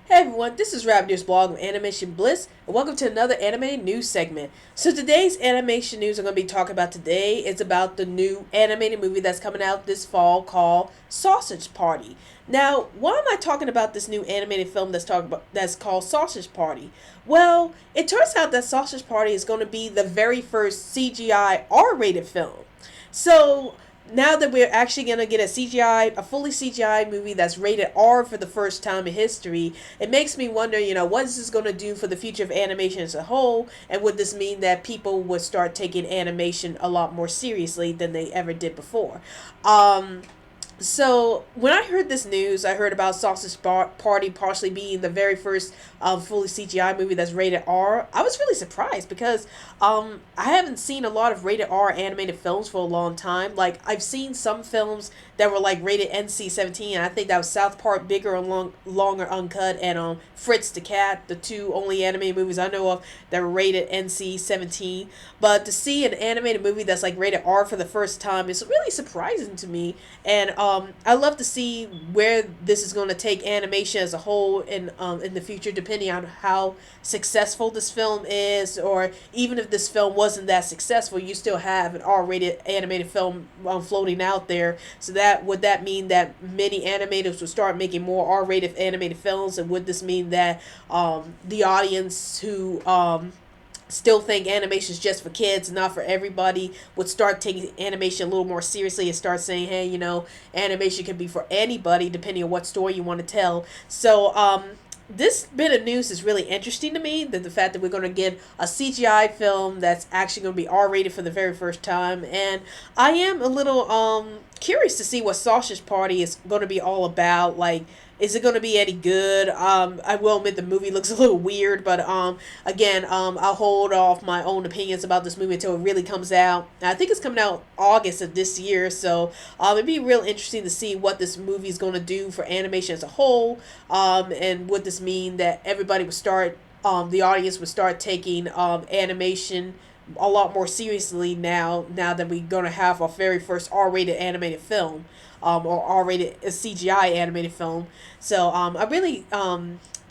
Hey everyone, this is Raptor's blog of Animation Bliss, and welcome to another anime news segment. So today's animation news I'm going to be talking about today is about the new animated movie that's coming out this fall called Sausage Party. Now, why am I talking about this new animated film that's called Sausage Party? Well, it turns out that Sausage Party is going to be the very first CGI R-rated film. So now that we're actually gonna get a fully CGI movie that's rated R for the first time in history, it makes me wonder, what is this gonna do for the future of animation as a whole, and would this mean that people would start taking animation a lot more seriously than they ever did before? So when I heard this news, I heard about Party partially being the very first fully CGI movie that's rated R. I was really surprised because I haven't seen a lot of rated R animated films for a long time. Like I've seen some films that were like rated NC-17. I think that was South Park Bigger and Longer Uncut and Fritz the Cat, the two only animated movies I know of that were rated NC-17. But to see an animated movie that's like rated R for the first time is really surprising to me. And I love to see where this is going to take animation as a whole in the future, depending on how successful this film is, or even if this film wasn't that successful, you still have an R-rated animated film floating out there. So would that mean that many animators would start making more R-rated animated films, and would this mean that the audience who still think animation is just for kids, not for everybody, would start taking animation a little more seriously and start saying, hey, animation can be for anybody depending on what story you want to tell. So this bit of news is really interesting to me, that the fact that we're going to get a CGI film that's actually going to be R-rated for the very first time. And I am a little curious to see what Sausage Party is going to be all about. Like, is it going to be any good? I will admit the movie looks a little weird, but again, I'll hold off my own opinions about this movie until it really comes out. I think it's coming out August of this year, so it'd be real interesting to see what this movie is going to do for animation as a whole, and would this mean that everybody would start, the audience would start taking animation a lot more seriously now that we're going to have our very first R-rated animated film, or R-rated CGI animated film. So I'm really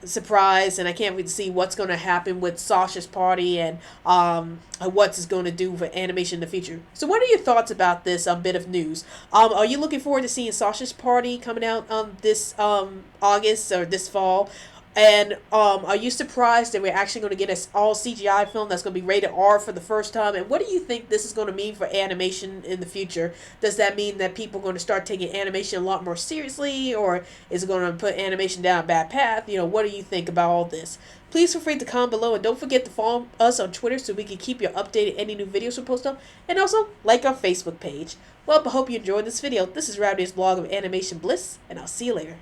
surprised, and I can't wait to see what's going to happen with Sausage Party and what it's going to do for animation in the future. So what are your thoughts about this bit of news? Are you looking forward to seeing Sausage Party coming out this August or this fall? And are you surprised that we're actually going to get an all CGI film that's going to be rated R for the first time? And what do you think this is going to mean for animation in the future? Does that mean that people are going to start taking animation a lot more seriously, or is it going to put animation down a bad path? What do you think about all this? Please feel free to comment below, and don't forget to follow us on Twitter so we can keep you updated any new videos we post up, and also like our Facebook page. Well, I hope you enjoyed this video. This is Rowdy's blog of Animation Bliss, and I'll see you later.